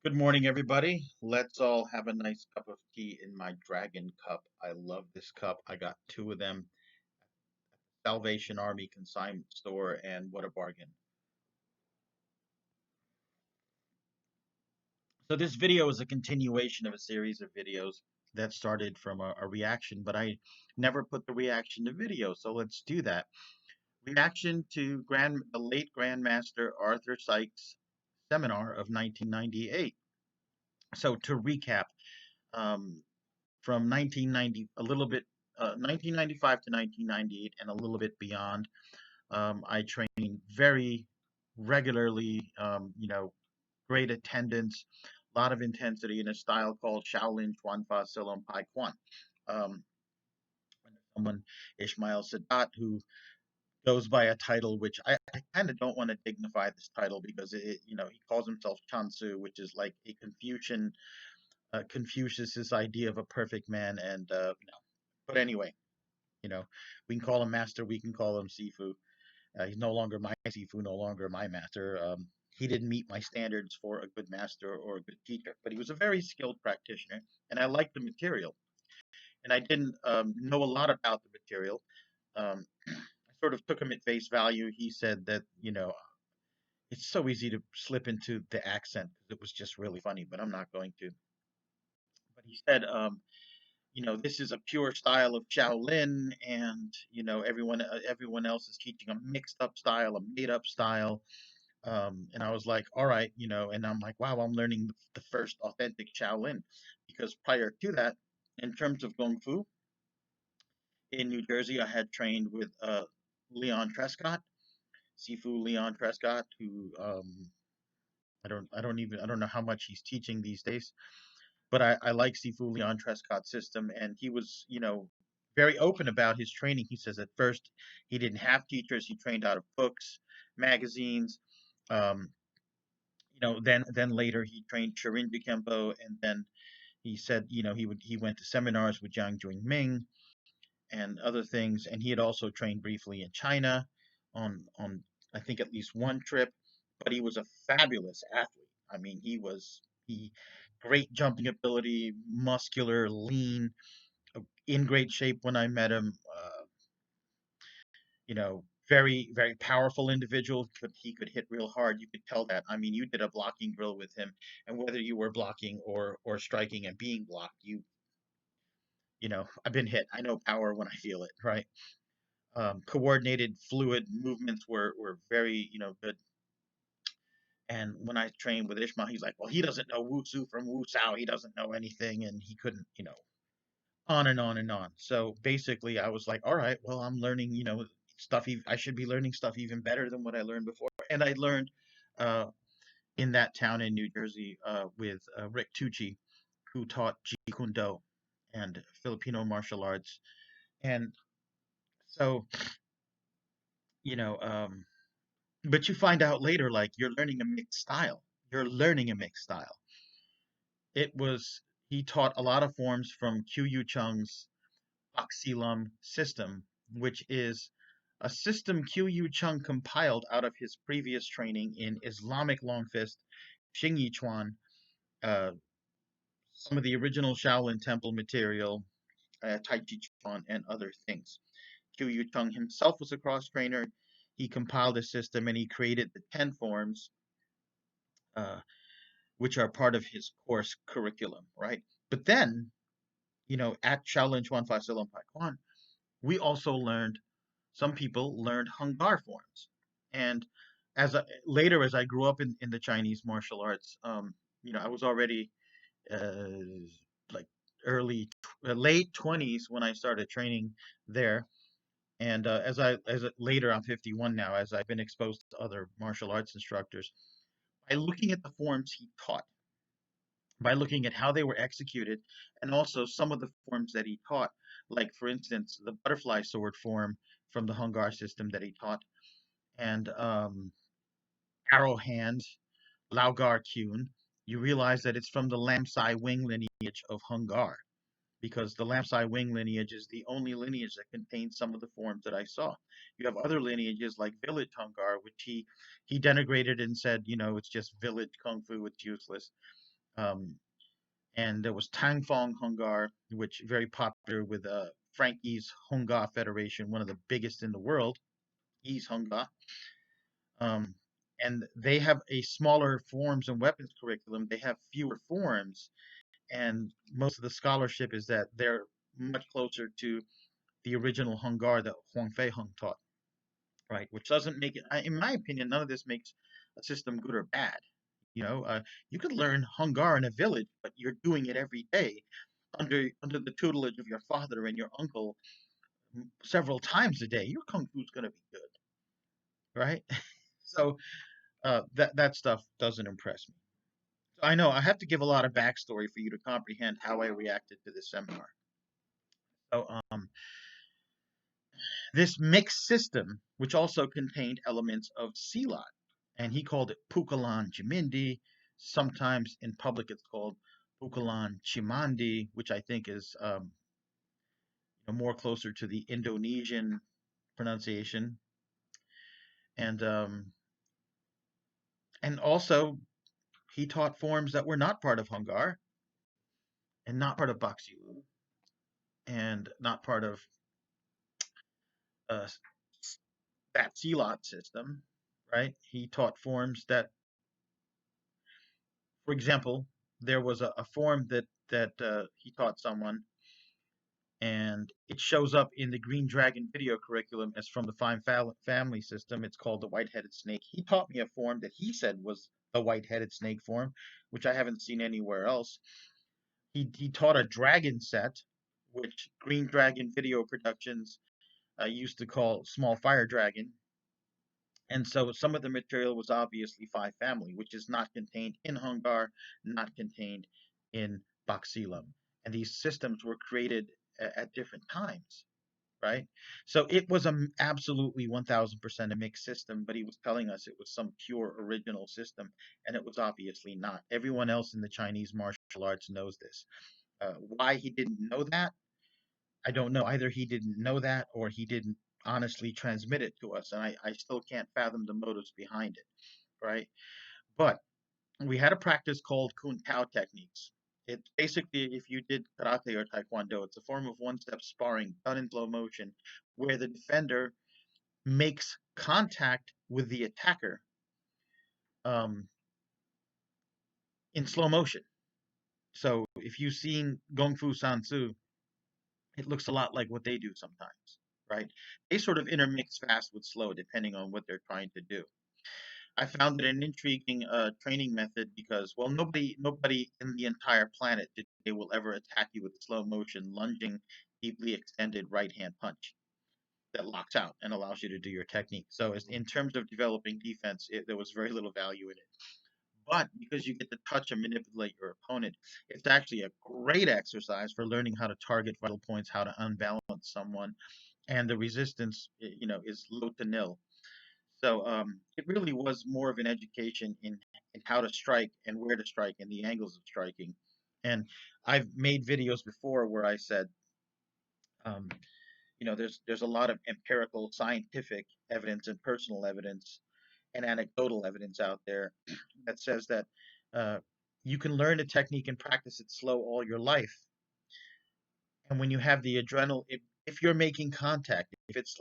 Good morning, everybody. Let's all have a nice cup of tea in my dragon cup. I love this cup. I got two of them. Salvation Army consignment store, and what a bargain. So this video is a continuation of a series of videos that started from a reaction, but I never put the reaction to video, so let's do that. Reaction to the late Grandmaster Arthur Sikes seminar of 1998. So to recap, um, from 1990, a little bit, 1995 to 1998, and a little bit beyond. I trained very regularly, great attendance, a lot of intensity in a style called Shaolin Chuan Fa Silom Pai Quan. Um, someone, Ismail Saddat, who goes by a title which I kind of don't want to dignify this title because he calls himself Chansu, which is like a Confucius's idea of a perfect man, and no. But anyway, you know, we can call him master, we can call him Sifu. He's no longer my Sifu, no longer my master. He didn't meet my standards for a good master or a good teacher, but he was a very skilled practitioner, and I liked the material. And I didn't know a lot about the material. I sort of took him at face value. He said that, it's so easy to slip into the accent because it was just really funny, but I'm not going to. But he said, this is a pure style of Shaolin, and everyone else is teaching a mixed up style, a made up style. And I was like, all right, and I'm like, wow, I'm learning the first authentic Shaolin, because prior to that, in terms of Kung Fu in New Jersey, I had trained with Leon Trescott, Sifu Leon Trescott, who I don't know how much he's teaching these days, but I like Sifu Leon Trescott's system, and he was, very open about his training. He says at first he didn't have teachers; he trained out of books, magazines. Um, then later he trained Shirinji Kempo, and then he said, he went to seminars with Jiang Ming and other things, and he had also trained briefly in China on I think at least one trip, but he was a fabulous athlete. I mean, he great jumping ability, muscular, lean, in great shape when I met him. Very very powerful individual. He could hit real hard. You could tell that. I mean, you did a blocking drill with him, and whether you were blocking or striking and being blocked, I've been hit. I know power when I feel it, right? Coordinated, fluid movements were very, good. And when I trained with Ishmael, he's like, well, he doesn't know Wusu from Wu Sao. He doesn't know anything, and he couldn't, on and on and on. So basically, I was like, all right, well, I'm learning, stuff. I should be learning stuff even better than what I learned before. And I learned uh, in that town in New Jersey with Rick Tucci, who taught Jeet Kune Do and Filipino martial arts. And so, you know, um, but you find out later, like you're learning a mixed style. You're learning a mixed style. It was He taught a lot of forms from Q Yu Chung's Oxylum system, which is a system Q Yu Chung compiled out of his previous training in Islamic long fist, Xing Yi Chuan, uh, some of the original Shaolin Temple material, Tai Chi Chuan, and other things. Q Yu Chung himself was a cross trainer. He compiled a system and he created the 10 forms, uh, which are part of his course curriculum, right? But then, at Shaolin Chuan Fa Silom Pai Quan, we also learned, some people learned Hung Gar forms. And later, as I grew up in the Chinese martial arts, I was already uh, like late 20s when I started training there. And later, I'm 51 now, as I've been exposed to other martial arts instructors, by looking at the forms he taught, by looking at how they were executed, and also some of the forms that he taught, like for instance, the butterfly sword form from the Hung Gar system that he taught, and arrow hand, Lao Gar Kyun, you realize that it's from the Lam Sai Wing lineage of Hung Gar, because the Lam Sai Wing lineage is the only lineage that contains some of the forms that I saw. You have other lineages like Village Hung Gar, which he denigrated and said, it's just village kung fu, it's useless. Um, and there was Tangfong Hungar, which very popular with Frankie's Hunga Federation, one of the biggest in the world, East Hunga. Um, and they have a smaller forms and weapons curriculum. They have fewer forms, and most of the scholarship is that they're much closer to the original Hungar that Huang Fei Hung taught, right? Which doesn't make it, in my opinion, none of this makes a system good or bad. You know, you could learn Hungar in a village, but you're doing it every day under the tutelage of your father and your uncle several times a day. Your kung fu's going to be good, right? So that stuff doesn't impress me. So I know I have to give a lot of backstory for you to comprehend how I reacted to this seminar. So this mixed system, which also contained elements of Silat, and he called it Pukalan Jimindi. Sometimes in public it's called Pukalan Chimandi, which I think is more closer to the Indonesian pronunciation. And and also he taught forms that were not part of Hungar and not part of Baksilu and not part of uh, that Silat system, right? He taught forms that, for example, there was a form that he taught someone, and it shows up in the Green Dragon video curriculum as from the Family system. It's called the White-Headed Snake. He taught me a form that he said was the White-Headed Snake form, which I haven't seen anywhere else. He taught a dragon set, which Green Dragon Video Productions used to call Small Fire Dragon. And so some of the material was obviously Five Family, which is not contained in Hungar, not contained in Baksilam. And these systems were created at different times, right? So it was absolutely 1000% a mixed system, but he was telling us it was some pure original system, and it was obviously not. Everyone else in the Chinese martial arts knows this. Why he didn't know that, I don't know. Either he didn't know that or he didn't honestly transmit it to us. And I still can't fathom the motives behind it, right? But we had a practice called Kuntao Techniques. It's basically, if you did karate or taekwondo, it's a form of one-step sparring done in slow motion where the defender makes contact with the attacker um, in slow motion. So if you've seen Gong Fu San Tzu, it looks a lot like what they do sometimes, right? They sort of intermix fast with slow depending on what they're trying to do. I found it an intriguing training method because, well, nobody in the entire planet today will ever attack you with slow motion, lunging, deeply extended right hand punch that locks out and allows you to do your technique. So, in terms of developing defense, there was very little value in it. But because you get to touch and manipulate your opponent, it's actually a great exercise for learning how to target vital points, how to unbalance someone, and the resistance, is low to nil. So it really was more of an education in how to strike and where to strike and the angles of striking. And I've made videos before where I said, um, there's a lot of empirical, scientific evidence and personal evidence and anecdotal evidence out there that says that uh, you can learn a technique and practice it slow all your life. And when you have the adrenaline, if you're making contact, if it's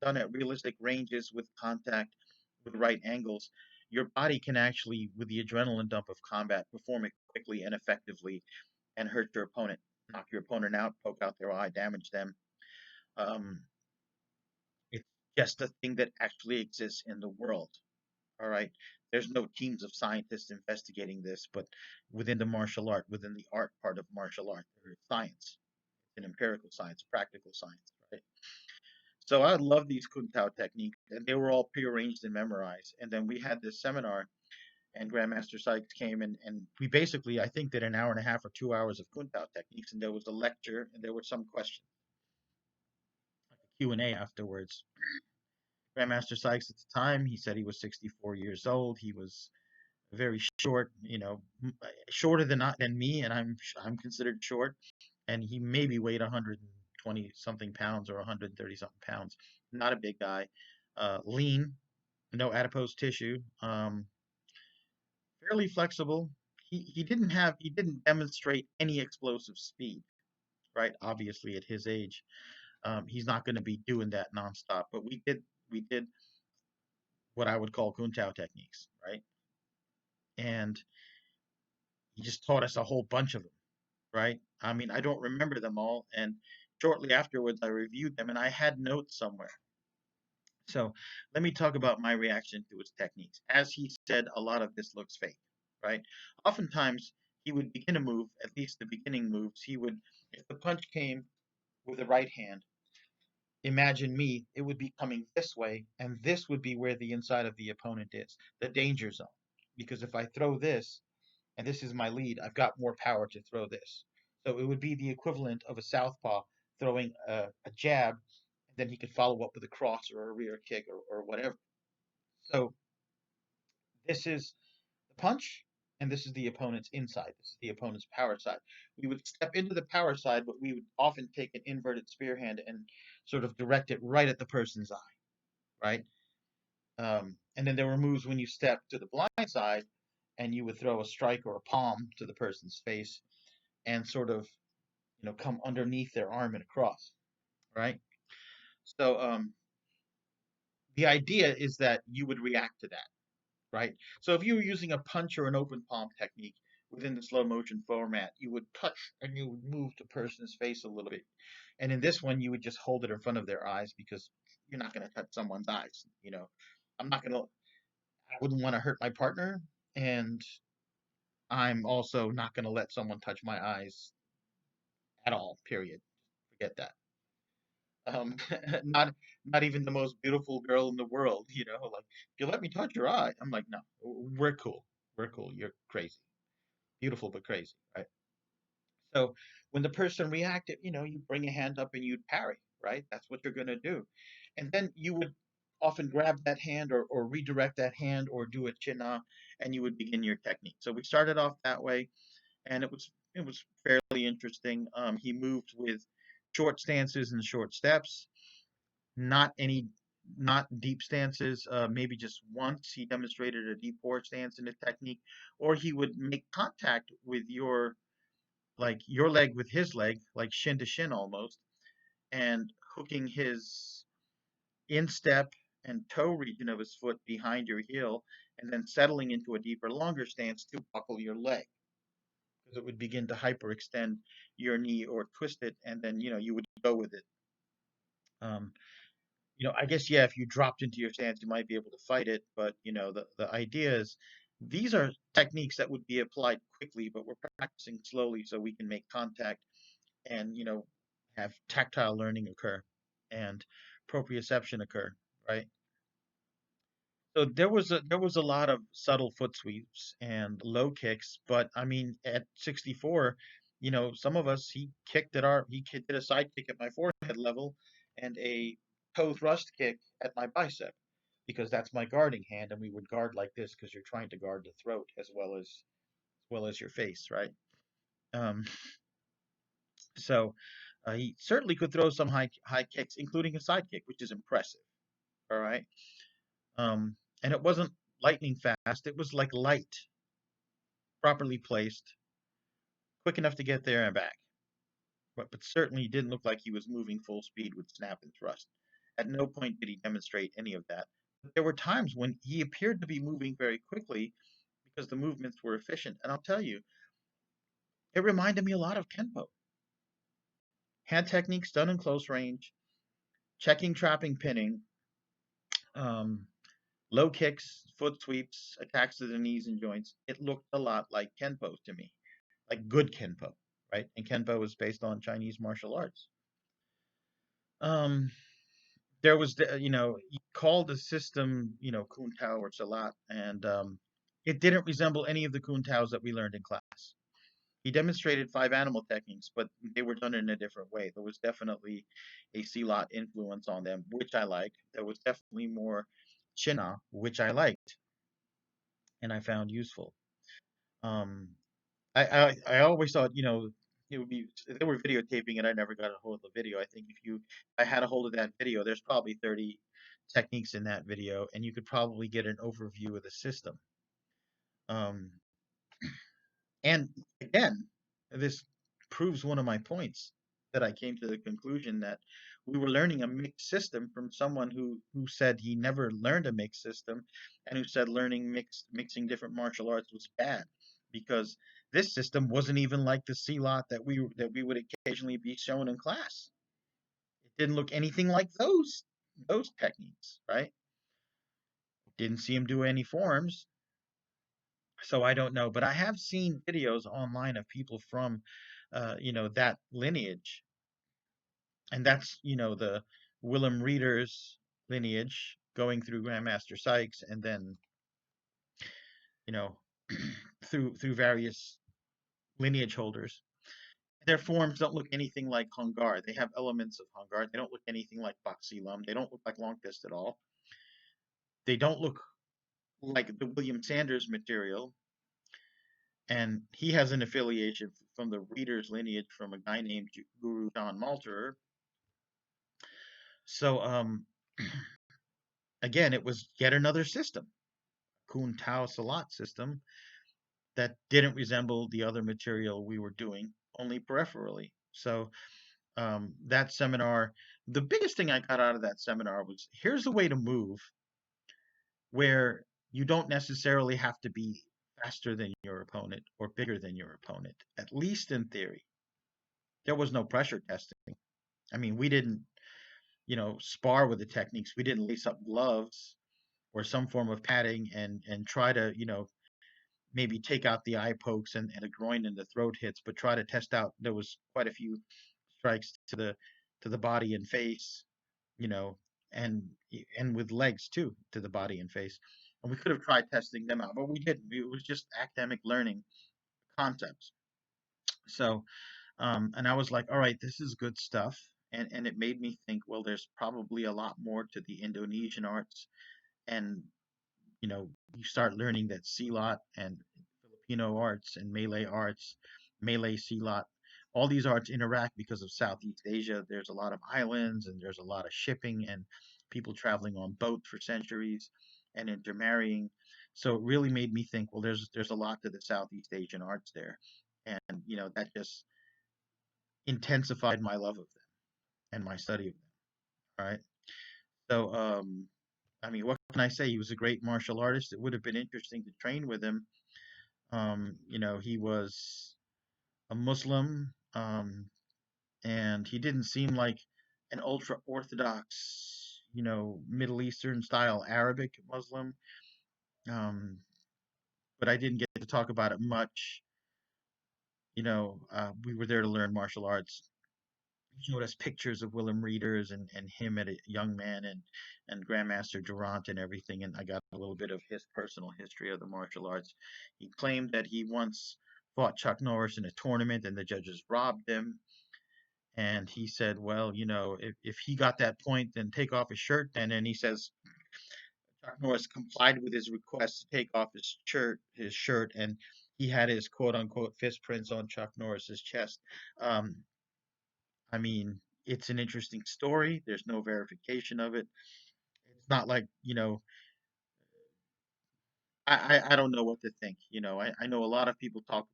done at realistic ranges with contact with right angles, your body can actually, with the adrenaline dump of combat, perform it quickly and effectively and hurt your opponent, knock your opponent out, poke out their eye, damage them. Um, it's just a thing that actually exists in the world. All right. There's no teams of scientists investigating this, but within the martial art, within the art part of martial art, there is science, an empirical science, practical science, right? So I love these Kuntao techniques, and they were all prearranged and memorized. And then we had this seminar, and Grandmaster Sikes came, and we basically, I think, did an hour and a half or 2 hours of Kuntao techniques, and there was a lecture, and there were some questions, like a Q&A afterwards. Grandmaster Sikes at the time, he said he was 64 years old. He was very short, shorter than me, and I'm considered short. And he maybe weighed 120 something pounds or 130 something pounds. Not a big guy, lean, no adipose tissue, fairly flexible. he didn't demonstrate any explosive speed, right? Obviously, at his age, he's not going to be doing that nonstop. But we did what I would call Kuntao techniques, right? And he just taught us a whole bunch of them, right? I mean, I don't remember them all, and shortly afterwards, I reviewed them, and I had notes somewhere. So let me talk about my reaction to his techniques. As he said, a lot of this looks fake, right? Oftentimes, he would begin a move, at least the beginning moves, he would, if the punch came with the right hand, imagine me, it would be coming this way, and this would be where the inside of the opponent is, the danger zone. Because if I throw this, and this is my lead, I've got more power to throw this. So it would be the equivalent of a southpaw throwing a jab, and then he could follow up with a cross or a rear kick or whatever. So this is the punch, and this is the opponent's inside. This is the opponent's power side. We would step into the power side, but we would often take an inverted spear hand and sort of direct it right at the person's eye, right? And then there were moves when you step to the blind side, and you would throw a strike or a palm to the person's face, and sort of come underneath their arm and across, right? So the idea is that you would react to that, right? So if you were using a punch or an open palm technique within the slow motion format, you would touch and you would move the person's face a little bit. And in this one, you would just hold it in front of their eyes because you're not going to touch someone's eyes. I'm not going to, I wouldn't want to hurt my partner. And I'm also not going to let someone touch my eyes at all, period. Forget that. Um, not not even the most beautiful girl in the world, like if you let me touch your eye, I'm like, no, we're cool. We're cool. You're crazy. Beautiful but crazy, right? So when the person reacted, you bring a hand up and you'd parry, right? That's what you're gonna do. And then you would often grab that hand or redirect that hand or do a chin-na and you would begin your technique. So we started off that way and it was fairly interesting. He moved with short stances and short steps, not any not deep stances. Maybe just once he demonstrated a deep forward stance in a technique, or he would make contact with your leg with his leg, like shin to shin almost, and hooking his instep and toe region of his foot behind your heel, and then settling into a deeper, longer stance to buckle your leg, because it would begin to hyperextend your knee or twist it, and then you would go with it. Um, I guess yeah, if you dropped into your stance, you might be able to fight it, but the idea is these are techniques that would be applied quickly, but we're practicing slowly so we can make contact and have tactile learning occur and proprioception occur, right? So there was a lot of subtle foot sweeps and low kicks, but I mean at 64, some of us did a side kick at my forehead level and a toe thrust kick at my bicep because that's my guarding hand, and we would guard like this because you're trying to guard the throat as well as your face, right? Um, so he certainly could throw some high kicks, including a side kick, which is impressive. All right. And it wasn't lightning fast. It was like light, properly placed, quick enough to get there and back. But certainly didn't look like he was moving full speed with snap and thrust. At no point did he demonstrate any of that. But there were times when he appeared to be moving very quickly because the movements were efficient. And I'll tell you, it reminded me a lot of Kenpo. Hand techniques done in close range, checking, trapping, pinning, um, low kicks, foot sweeps, attacks to the knees and joints. It looked a lot like Kenpo to me, like good Kenpo, right? And Kenpo is based on Chinese martial arts. Um, there was, he called the system, Kuntao or Salat, and it didn't resemble any of the Kuntaos that we learned in class. He demonstrated 5 animal techniques, but they were done in a different way. There was definitely a Silat influence on them, which I liked. There was definitely more China, which I liked and I found useful. Um, I always thought, it would be they were videotaping it. I never got a hold of the video. I think I had a hold of that video, there's probably 30 techniques in that video, and you could probably get an overview of the system. Um, And again, this proves one of my points that I came to the conclusion that we were learning a mixed system from someone who said he never learned a mixed system, and who said learning mixing different martial arts was bad, because this system wasn't even like the Silat that we would occasionally be shown in class. It didn't look anything like those techniques, right? Didn't see him do any forms, so I don't know. But I have seen videos online of people from, that lineage, and that's the Willem Reeder's lineage going through Grandmaster Sikes, and then you know through various lineage holders. Their forms don't look anything like Hungar. They have elements of Hungar. They don't look anything like Baksilam. They don't look like Long Fist at all. They don't look like the William Sanders material, and he has an affiliation from the Reeder's lineage from a guy named Guru John Malterer. So again, it was yet another system, Kuntao Salat system, that didn't resemble the other material we were doing, only peripherally. So that seminar, the biggest thing I got out of that seminar was, here's the way to move where you don't necessarily have to be faster than your opponent or bigger than your opponent, at least in theory. There was no pressure testing. I mean, we didn't, spar with the techniques. We didn't lace up gloves or some form of padding and try to, maybe take out the eye pokes and a groin and the throat hits, but try to test out. There was quite a few strikes to the body and face, you know, and and with legs too, to the body and face. And we could have tried testing them out, but we didn't. It was just academic learning concepts. So, and I was like, all right, this is good stuff. And it made me think, well, there's probably a lot more to the Indonesian arts. And you start learning that Silat and Filipino arts and Malay arts, Malay Silat, all these arts interact because of Southeast Asia. There's a lot of islands, and there's a lot of shipping and people traveling on boats for centuries and intermarrying. So it really made me think, well, there's a lot to the Southeast Asian arts there. And that just intensified my love of them and my study of them. All right. So I mean, what can I say? He was a great martial artist. It would have been interesting to train with him. He was a Muslim, and he didn't seem like an ultra Orthodox, Middle Eastern style Arabic Muslim. Um, but I didn't get to talk about it much. We were there to learn martial arts. He showed us pictures of Willem Reeders and him at a young man, and Grandmaster Durant and everything. And I got a little bit of his personal history of the martial arts. He claimed that he once fought Chuck Norris in a tournament and the judges robbed him. And he said, well, if he got that point, then take off his shirt. And then he says Chuck Norris complied with his request to take off his shirt, and he had his quote unquote fist prints on Chuck Norris's chest. Um, I mean, it's an interesting story. There's no verification of it. It's not like, I don't know what to think. I know a lot of people talk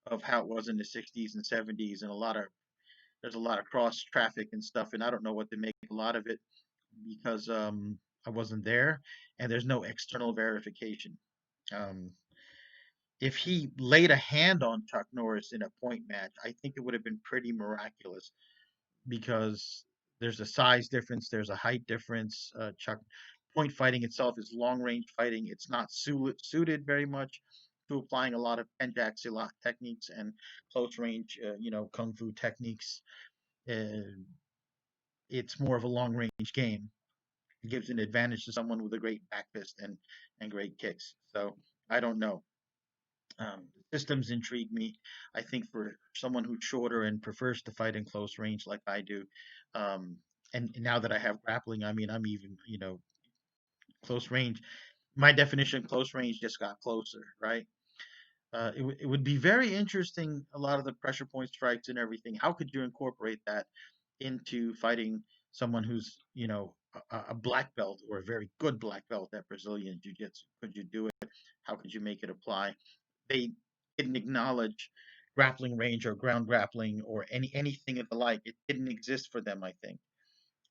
of how it was in the 60s and 70s, and there's a lot of cross traffic and stuff, and I don't know what to make a lot of it, because I wasn't there, and there's no external verification. Um, if he laid a hand on Chuck Norris in a point match, I think it would have been pretty miraculous, because there's a size difference, there's a height difference. Chuck Point fighting itself is long range fighting. It's not suited very much to applying a lot of penjack silat techniques and close range, kung fu techniques. Uh, it's more of a long range game. It gives an advantage to someone with a great back fist and great kicks. So I don't know. Systems intrigue me. I think for someone who's shorter and prefers to fight in close range like I do, um, and now that I have grappling, I mean, I'm even, close range. My definition of close range just got closer, right? It would be very interesting, a lot of the pressure point strikes and everything. How could you incorporate that into fighting someone who's, a black belt or a very good black belt at Brazilian Jiu Jitsu? Could you do it? How could you make it apply? They didn't acknowledge grappling range or ground grappling or anything of the like. It didn't exist for them, I think.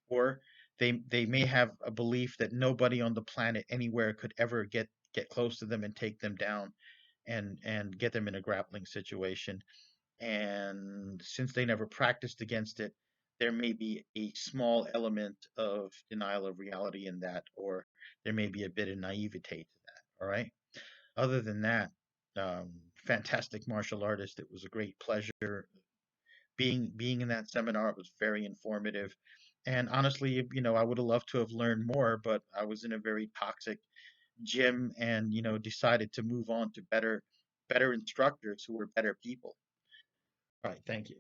Or they may have a belief that nobody on the planet anywhere could ever get close to them and take them down and get them in a grappling situation. And since they never practiced against it, there may be a small element of denial of reality in that, or there may be a bit of naivete to that. All right. Other than that, fantastic martial artist. It was a great pleasure being in that seminar. It was very informative, and honestly, I would have loved to have learned more, but I was in a very toxic gym, and decided to move on to better instructors who were better people. All right, thank you.